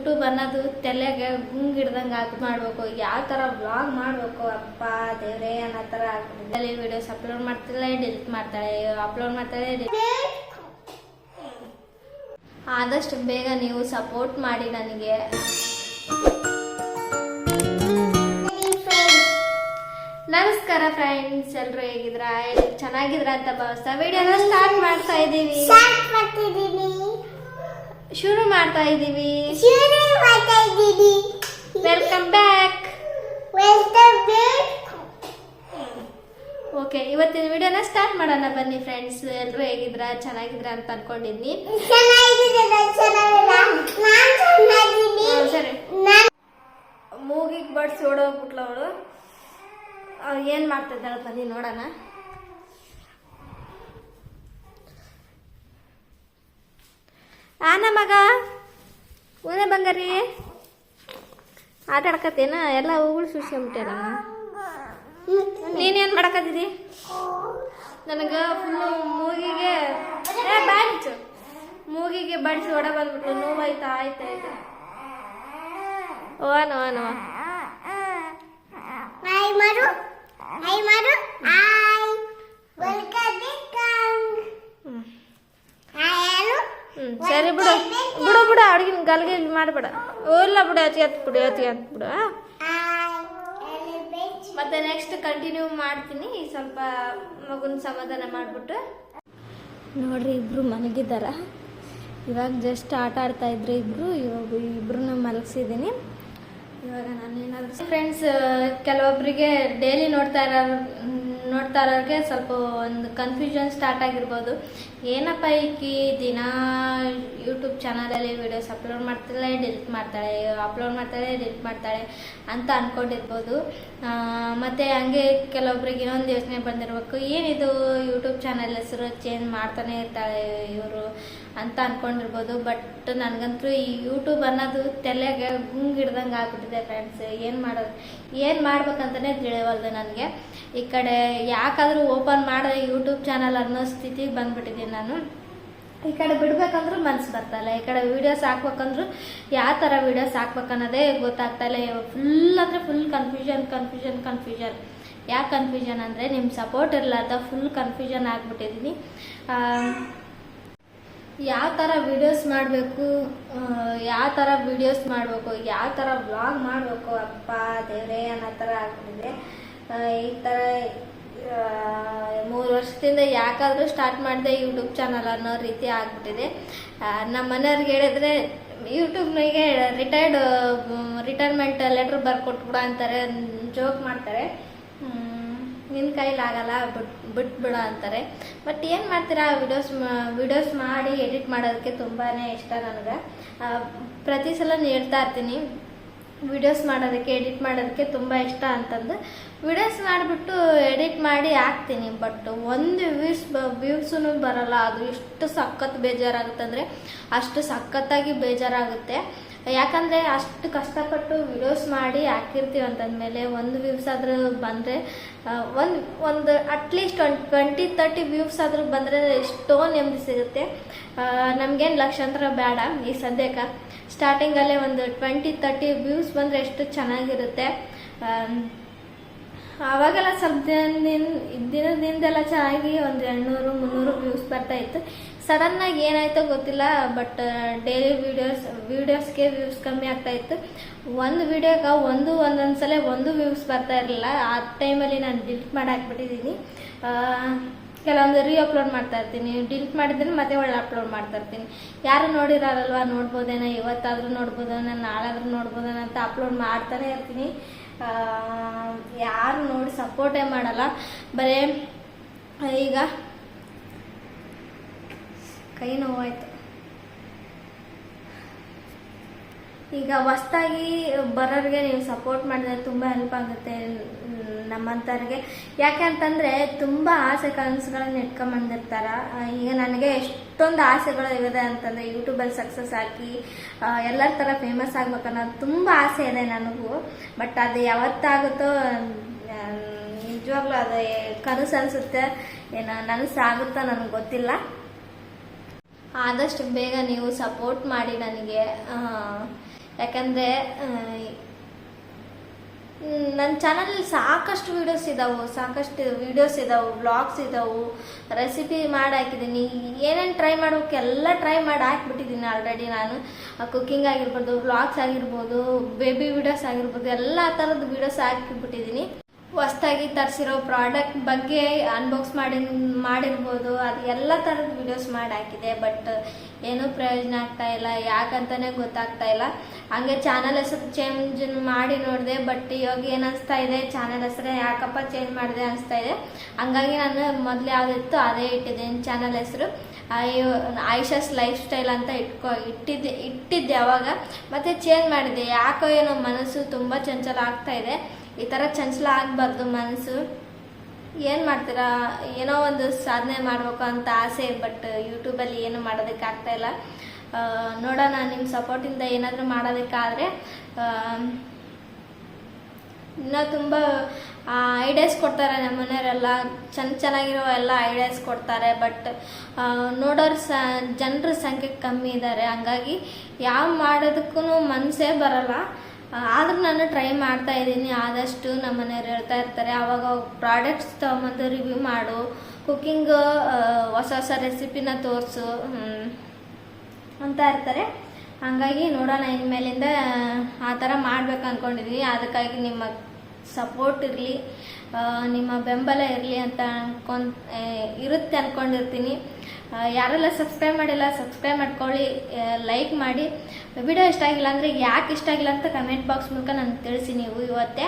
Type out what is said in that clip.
YouTube ಅನ್ನೋದು ತಲೆಗೆ ಗುಂಗಿಡ್ದಂಗೆ ಮಾಡಬೇಕು, ಯಾವ ಥರ ವ್ಲಾಗ್ ಮಾಡಬೇಕು ಅಪ್ಪ ದೇವ್ರೇ ಅನ್ನೋ ಥರ ಆಗ್ತದೆ. ವಿಡಿಯೋಸ್ ಅಪ್ಲೋಡ್ ಮಾಡ್ತಾಳೆ, ಡಿಲೀಟ್ ಮಾಡ್ತಾಳೆ, ಅಪ್ಲೋಡ್ ಮಾಡ್ತಾಳೆ. ಆದಷ್ಟು ಬೇಗ ನೀವು ಸಪೋರ್ಟ್ ಮಾಡಿ ನನಗೆ. ನಮಸ್ಕಾರ ಫ್ರೆಂಡ್ಸ್, ಎಲ್ಲರೂ ಹೇಗಿದ್ರ? ಚೆನ್ನಾಗಿದ್ರ ಅಂತ ಭಾವಿಸ್ತಾ ವಿಡಿಯೋನ ಸ್ಟಾರ್ಟ್ ಮಾಡ್ತಾ ಇದ್ದೀವಿ. ಶುರು ಮಾಡ್ತಾ ಇದ್ದೀವಿ. Welcome back. ಓಕೆ, ಇವತ್ತಿನ ವಿಡಿಯೋನ ಸ್ಟಾರ್ಟ್ ಮಾಡೋಣ ಬನ್ನಿ ಫ್ರೆಂಡ್ಸ್. ಎಲ್ಲರೂ ಹೇಗಿದ್ರ? ಚೆನ್ನಾಗಿದ್ರ ಅಂತ ಅನ್ಕೊಂಡಿದ್ನಿ. ಸರಿ, ಮೂಗಿಗೆ ಬಡ್ಸಿ ಓಡೋಗ್ಬಿಟ್ಲ ಅವಳು. ಏನ್ ಮಾಡ್ತಿದ್ದಾಳೆ ಬನ್ನಿ ನೋಡೋಣ. ಆನ ಮಗ ಊನೇ ಬಂಗಾರಿ ಆಟ ಆಡ್ಕತ್ತೇನ? ಎಲ್ಲ ಹೂಗಳು ಸುಸ್ಕೊಂಬಿಟ್ಟಾರ. ನೀನೇನ್ ಮಾಡಕತ್ತಿದಿ? ನನಗೆ ಫುಲ್ಲು ಮೂಗಿಗೆ ಬಡಿಸಿ ಹೊಡ ಬಂದ್ಬಿಟ್ಲು. ನೋವಾಯ್ತಾ? ಆಯ್ತಾಯ್ತು. ಓನೋ ಓನೋ ಸರಿ ಬಿಡು ಬಿಡು ಬಿಡು, ಅಡ್ಗಿನ ಗಲ್ಗೆ ಮಾಡಬೇಡ. ಇಲ್ಲ ಬಿಡು, ಹತ್ಬಿಡು. ಮತ್ತೆ ನೆಕ್ಸ್ಟ್ ಕಂಟಿನ್ಯೂ ಮಾಡ್ತೀನಿ. ಸ್ವಲ್ಪ ಮಗುನ ಸಮಾಧಾನ ಮಾಡ್ಬಿಟ್ಟು. ನೋಡ್ರಿ, ಇಬ್ರು ಮಲಗಿದ್ದಾರ. ಇವಾಗ ಜಸ್ಟ್ ಆಟ ಆಡ್ತಾ ಇದ್ರು ಇಬ್ರು. ಇವಾಗ ಇಬ್ರನ್ನ ಮಲಗಿಸಿದ್ದೀನಿ. ಇವಾಗ ನಾನೇನಾದ್ರು ಫ್ರೆಂಡ್ಸ್, ಕೆಲವೊಬ್ಬರಿಗೆ ಡೈಲಿ ನೋಡ್ತಾ ಇರೋರಿಗೆ ಸ್ವಲ್ಪ ಒಂದು ಕನ್ಫ್ಯೂಷನ್ ಸ್ಟಾರ್ಟ್ ಆಗಿರ್ಬೋದು. ಏನಪ್ಪ ಈಕಿ ದಿನ ಯೂಟ್ಯೂಬ್ ಚಾನಲಲ್ಲಿ ವಿಡಿಯೋಸ್ ಅಪ್ಲೋಡ್ ಮಾಡ್ತಾಳೆ, ಡಿಲೀಟ್ ಮಾಡ್ತಾಳೆ, ಅಪ್ಲೋಡ್ ಮಾಡ್ತಾಳೆ, ಡಿಲೀಟ್ ಮಾಡ್ತಾಳೆ ಅಂತ ಅಂದ್ಕೊಂಡಿರ್ಬೋದು. ಮತ್ತು ಹಂಗೆ ಕೆಲವೊಬ್ರಿಗೆ ಇನ್ನೊಂದು ಯೋಚನೆ ಬಂದಿರಬೇಕು, ಏನಿದು ಯೂಟ್ಯೂಬ್ ಚಾನಲ್ ಹೆಸರು ಚೇಂಜ್ ಮಾಡ್ತಾನೆ ಇರ್ತಾಳೆ ಇವರು ಅಂತ ಅಂದ್ಕೊಂಡಿರ್ಬೋದು. ಬಟ್ ನನಗಂತೂ ಈ ಯೂಟ್ಯೂಬ್ ಅನ್ನೋದು ತಲೆಗೆ ಗುಂಗಿಡ್ದಂಗೆ ಆಗ್ಬಿಟ್ಟಿದೆ ಫ್ರೆಂಡ್ಸ್. ಏನು ಮಾಡ್ಬೇಕಂತಲೇ ತಿಳಿಯವಲ್ದು ನನಗೆ. ಈ ಕಡೆ ಯಾಕಾದರೂ ಓಪನ್ ಮಾಡಿದೆ ಯೂಟ್ಯೂಬ್ ಚಾನಲ್ ಅನ್ನೋ ಸ್ಥಿತಿಗೆ ಬಂದ್ಬಿಟ್ಟಿದ್ದೀನಿ ನಾನು. ಈ ಕಡೆ ಬಿಡ್ಬೇಕಂದ್ರೂ ಮನ್ಸು ಬರ್ತಾಯಿಲ್ಲ, ಈ ಕಡೆ ವೀಡಿಯೋಸ್ ಹಾಕ್ಬೇಕಂದ್ರೂ ಯಾವ ಥರ ವೀಡಿಯೋಸ್ ಹಾಕ್ಬೇಕನ್ನೋದೇ ಗೊತ್ತಾಗ್ತಾಯಿಲ್ಲ. ಫುಲ್ ಅಂದರೆ ಫುಲ್ ಕನ್ಫ್ಯೂಷನ್. ಯಾಕೆ ಕನ್ಫ್ಯೂಷನ್ ಅಂದರೆ ನಿಮ್ಮ ಸಪೋರ್ಟ್ ಇರಲಾರ್ದ ಫುಲ್ ಕನ್ಫ್ಯೂಷನ್ ಆಗಿಬಿಟ್ಟಿದ್ದೀನಿ. ಯಾವ ಥರ ವೀಡಿಯೋಸ್ ಮಾಡಬೇಕು, ಯಾವ ಥರ ವ್ಲಾಗ್ ಮಾಡಬೇಕು ಅಪ್ಪ ದೇವ್ರೇ ಅನ್ನೋ ಥರ ಆಗ್ಬಿಟ್ಟಿದೆ. ಈ ಥರ 3 ವರ್ಷದಿಂದ ಯಾಕಾದರೂ ಸ್ಟಾರ್ಟ್ ಮಾಡಿದೆ ಯೂಟ್ಯೂಬ್ ಚಾನಲ್ ಅನ್ನೋ ರೀತಿ ಆಗ್ಬಿಟ್ಟಿದೆ. ನಮ್ಮ ಮನೆಯವ್ರಿಗೆ ಹೇಳಿದ್ರೆ ಯೂಟ್ಯೂಬ್ನಾಗೆ ರಿಟೈರ್ಮೆಂಟ್ ಲೆಟ್ರ್ ಬರ್ಕೊಟ್ಬಿಡ ಅಂತಾರೆ, ಜೋಕ್ ಮಾಡ್ತಾರೆ. ನಿನ್ನ ಕೈಲಾಗಲ್ಲ, ಬಿಟ್ಬಿಡ ಅಂತಾರೆ. ಬಟ್ ಏನು ಮಾಡ್ತೀರಾ, ವಿಡಿಯೋಸ್ ಮಾಡಿ ಎಡಿಟ್ ಮಾಡೋದಕ್ಕೆ ತುಂಬಾ ಇಷ್ಟ ನನಗೆ. ಪ್ರತಿ ಸಲ ಹೇಳ್ತಾ ಇರ್ತೀನಿ, ವಿಡಿಯೋಸ್ ಮಾಡೋದಕ್ಕೆ ಎಡಿಟ್ ಮಾಡೋದಕ್ಕೆ ತುಂಬ ಇಷ್ಟ ಅಂತಂದು ವಿಡಿಯೋಸ್ ಮಾಡಿಬಿಟ್ಟು ಎಡಿಟ್ ಮಾಡಿ ಹಾಕ್ತೀನಿ. ಬಟ್ ಒಂದು ವ್ಯೂಸೂ ಬರಲ್ಲ. ಅದು ಎಷ್ಟು ಸಖತ್ ಬೇಜಾರಾಗುತ್ತೆ ಅಂದರೆ ಅಷ್ಟು ಸಖತ್ತಾಗಿ ಬೇಜಾರಾಗುತ್ತೆ. ಯಾಕಂದರೆ ಅಷ್ಟು ಕಷ್ಟಪಟ್ಟು ವಿಡಿಯೋಸ್ ಮಾಡಿ ಹಾಕಿರ್ತೀವಿ ಅಂತಂದಮೇಲೆ ಒಂದು ವ್ಯೂಸ್ ಆದರೂ ಬಂದರೆ ಒಂದು ಅಟ್ಲೀಸ್ಟ್ 20-30 ವ್ಯೂಸ್ ಆದರೂ ಬಂದರೆ ಎಷ್ಟೋ ನೆಮ್ಮದಿ ಸಿಗುತ್ತೆ. ನಮಗೇನು ಲಕ್ಷಾಂತರ ಬೇಡ ಈ ಸದ್ಯಕ್ಕೆ. ಸ್ಟಾರ್ಟಿಂಗಲ್ಲೇ ಒಂದು 20-30 ವ್ಯೂಸ್ ಬಂದರೆ ಎಷ್ಟು ಚೆನ್ನಾಗಿರುತ್ತೆ. ಆವಾಗೆಲ್ಲ ಸ್ವಲ್ಪ ದಿನದಿಂದೆಲ್ಲ ಚೆನ್ನಾಗಿ ಒಂದು 200-300 ವ್ಯೂಸ್ ಬರ್ತಾಯಿತ್ತು. ಸಡನ್ನಾಗಿ ಏನಾಯ್ತೋ ಗೊತ್ತಿಲ್ಲ, ಬಟ್ ಡೈಲಿ ವೀಡಿಯೋಸ್ಗೆ ವ್ಯೂಸ್ ಕಮ್ಮಿ ಆಗ್ತಾಯಿತ್ತು. ಒಂದು ವೀಡಿಯೋಗೆ ಒಂದೊಂದು ಸಲ ಒಂದು ವ್ಯೂಸ್ ಬರ್ತಾ ಇರಲಿಲ್ಲ. ಆ ಟೈಮಲ್ಲಿ ನಾನು ಡಿಲೀಟ್ ಮಾಡಿ ಹಾಕ್ಬಿಟ್ಟಿದ್ದೀನಿ. ಕೆಲವೊಂದು ಅಪ್ಲೋಡ್ ಮಾಡ್ತಾ ಇರ್ತೀನಿ, ಡಿಲೀಟ್ ಮಾಡಿದ್ದೀನಿ ಮತ್ತೆ ಒಳ್ಳೆ ಅಪ್ಲೋಡ್ ಮಾಡ್ತಾ ಇರ್ತೀನಿ. ಯಾರು ನೋಡಿರಲ್ವಾ, ನೋಡ್ಬೋದೇನೋ, ಇವತ್ತಾದರೂ ನೋಡ್ಬೋದೇನೋ, ನಾಳಾದರೂ ನೋಡ್ಬೋದೇನೋ ಅಂತ ಅಪ್ಲೋಡ್ ಮಾಡ್ತಾನೆ ಇರ್ತೀನಿ. ಯಾರು ನೋಡಿ ಸಪೋರ್ಟೇ ಮಾಡಲ್ಲ. ಬರೀ ಈಗ ಕೈ ನೋವಾಯ್ತು. ಈಗ ಹೊಸ್ದಾಗಿ ಬರೋರಿಗೆ ನೀವು ಸಪೋರ್ಟ್ ಮಾಡಿದ್ರೆ ತುಂಬ ಹೆಲ್ಪ್ ಆಗುತ್ತೆ ನಮ್ಮಂಥವ್ರಿಗೆ. ಯಾಕೆ ಅಂತಂದರೆ ತುಂಬ ಆಸೆ ಕನಸುಗಳನ್ನ ಇಟ್ಕೊಂಬಂದಿರ್ತಾರ. ಈಗ ನನಗೆ ಎಷ್ಟೊಂದು ಆಸೆಗಳು ಇವೆ ಅಂತಂದರೆ ಯೂಟ್ಯೂಬಲ್ಲಿ ಸಕ್ಸಸ್ ಹಾಕಿ ಎಲ್ಲರ ಥರ ಫೇಮಸ್ ಆಗ್ಬೇಕನ್ನೋದು ತುಂಬ ಆಸೆ ಇದೆ ನನಗೂ. ಬಟ್ ಅದು ಯಾವತ್ತಾಗುತ್ತೋ ನಿಜವಾಗ್ಲೂ ಅದು ಕನಸು ಅನಿಸುತ್ತೆ. ಏನೋ ನನಸಾಗುತ್ತೋ ನನಗೆ ಗೊತ್ತಿಲ್ಲ. ಆದಷ್ಟು ಬೇಗ ನೀವು ಸಪೋರ್ಟ್ ಮಾಡಿ ನನಗೆ. ಯಾಕಂದರೆ ನನ್ನ ಚಾನಲಲ್ಲಿ ಸಾಕಷ್ಟು ವೀಡಿಯೋಸ್ ಇದಾವೆ, ವ್ಲಾಗ್ಸ್ ಇದಾವೆ, ರೆಸಿಪಿ ಮಾಡಿ ಹಾಕಿದ್ದೀನಿ. ಏನೇನು ಟ್ರೈ ಮಾಡೋಕೆ ಎಲ್ಲ ಟ್ರೈ ಮಾಡಿ ಹಾಕ್ಬಿಟ್ಟಿದ್ದೀನಿ ಆಲ್ರೆಡಿ. ನಾನು ಕುಕ್ಕಿಂಗ್ ಆಗಿರ್ಬೋದು, ವ್ಲಾಗ್ಸ್ ಆಗಿರ್ಬೋದು, ಬೇಬಿ ವೀಡಿಯೋಸ್ ಆಗಿರ್ಬೋದು, ಎಲ್ಲ ಥರದ ವೀಡಿಯೋಸ್ ಹಾಕಿಬಿಟ್ಟಿದ್ದೀನಿ. ಹೊಸ್ದಾಗಿ ತರಿಸಿರೋ ಪ್ರಾಡಕ್ಟ್ ಬಗ್ಗೆ ಅನ್ಬಾಕ್ಸ್ ಮಾಡಿರ್ಬೋದು, ಅದು ಎಲ್ಲ ಥರದ ವೀಡಿಯೋಸ್ ಮಾಡಿ ಹಾಕಿದೆ. ಬಟ್ ಏನೂ ಪ್ರಯೋಜನ ಆಗ್ತಾ ಇಲ್ಲ, ಯಾಕಂತಾನೆ ಗೊತ್ತಾಗ್ತಾ ಇಲ್ಲ. ಹಂಗೆ ಚಾನಲ್ ಹೆಸರು ಚೇಂಜ್ ಮಾಡಿ ನೋಡಿದೆ, ಬಟ್ ಇವಾಗ ಏನು ಅನಿಸ್ತಾ ಇದೆ, ಚಾನಲ್ ಹೆಸರೇ ಯಾಕಪ್ಪ ಚೇಂಜ್ ಮಾಡಿದೆ ಅನಿಸ್ತಾ ಇದೆ. ಹಂಗಾಗಿ ನಾನು ಮೊದಲು ಯಾವುದಿತ್ತು ಅದೇ ಇಟ್ಟಿದ್ದೀನಿ ಚಾನಲ್ ಹೆಸರು. ಆಯಿಷಾಸ್ ಲೈಫ್ ಸ್ಟೈಲ್ ಅಂತ ಇಟ್ಟಿದ್ದೆ ಅವಾಗ. ಮತ್ತೆ ಚೇಂಜ್ ಮಾಡಿದೆ. ಯಾಕೋ ಏನೋ ಮನಸ್ಸು ತುಂಬ ಚಂಚಲ ಆಗ್ತಾ ಇದೆ. ಈ ಥರ ಚಂಚಲ ಆಗಬಾರ್ದು ಮನಸ್ಸು. ಏನು ಮಾಡ್ತೀರಾ, ಏನೋ ಒಂದು ಸಾಧನೆ ಮಾಡಬೇಕು ಅಂತ ಆಸೆ, ಬಟ್ ಯೂಟ್ಯೂಬಲ್ಲಿ ಏನು ಮಾಡೋದಕ್ಕಾಗ್ತಾ ಇಲ್ಲ. ನೋಡೋಣ, ನಿಮ್ಮ ಸಪೋರ್ಟಿಂದ ಏನಾದರೂ ಮಾಡೋದಕ್ಕಾದರೆ. ಇನ್ನೂ ತುಂಬ ಐಡಿಯಾಸ್ ಕೊಡ್ತಾರೆ ನಮ್ಮ ಮನೆಯವರೆಲ್ಲ, ಚೆನ್ನಾಗಿರೋ ಎಲ್ಲ ಐಡಿಯಾಸ್ ಕೊಡ್ತಾರೆ. ಬಟ್ ನೋಡೋರು ಜನರ ಸಂಖ್ಯೆ ಕಮ್ಮಿ ಇದ್ದಾರೆ. ಹಂಗಾಗಿ ಯಾವ ಮಾಡೋದಕ್ಕೂ ಮನಸ್ಸೇ ಬರಲ್ಲ. ಆದರೂ ನಾನು ಟ್ರೈ ಮಾಡ್ತಾ ಇದ್ದೀನಿ. ಆದಷ್ಟು ನಮ್ಮ ಮನೆಯವ್ರು ಹೇಳ್ತಾ ಇರ್ತಾರೆ, ಆವಾಗ ಪ್ರಾಡಕ್ಟ್ಸ್ ತೊಗೊಂಬಂದು ರಿವ್ಯೂ ಮಾಡು, ಕುಕ್ಕಿಂಗ್ ಹೊಸ ರೆಸಿಪಿನ ತೋರಿಸು ಅಂತ ಇರ್ತಾರೆ. ಹಾಗಾಗಿ ನೋಡೋಣ, ಇನ್ಮೇಲಿಂದ ಆ ಥರ ಮಾಡ್ಬೇಕು ಅಂದ್ಕೊಂಡಿದ್ದೀನಿ. ಅದಕ್ಕಾಗಿ ನಿಮ್ಮ ಸಪೋರ್ಟ್ ಇರಲಿ, ನಿಮ್ಮ ಬೆಂಬಲ ಇರಲಿ ಅಂತ ಇರುತ್ತೆ ಅಂದ್ಕೊಂಡಿರ್ತೀನಿ. ಯಾರೆಲ್ಲ ಸಬ್ಸ್ಕ್ರೈಬ್ ಮಾಡಿಲ್ಲ ಸಬ್ಸ್ಕ್ರೈಬ್ ಮಾಡ್ಕೊಳ್ಳಿ, ಲೈಕ್ ಮಾಡಿ. ವಿಡಿಯೋ ಇಷ್ಟ ಆಗಿಲ್ಲ ಅಂದರೆ ಯಾಕೆ ಇಷ್ಟ ಆಗಿಲ್ಲ ಅಂತ ಕಮೆಂಟ್ ಬಾಕ್ಸ್ ಮೂಲಕ ನನಗೆ ತಿಳಿಸಿ ನೀವು ಇವತ್ತೇ.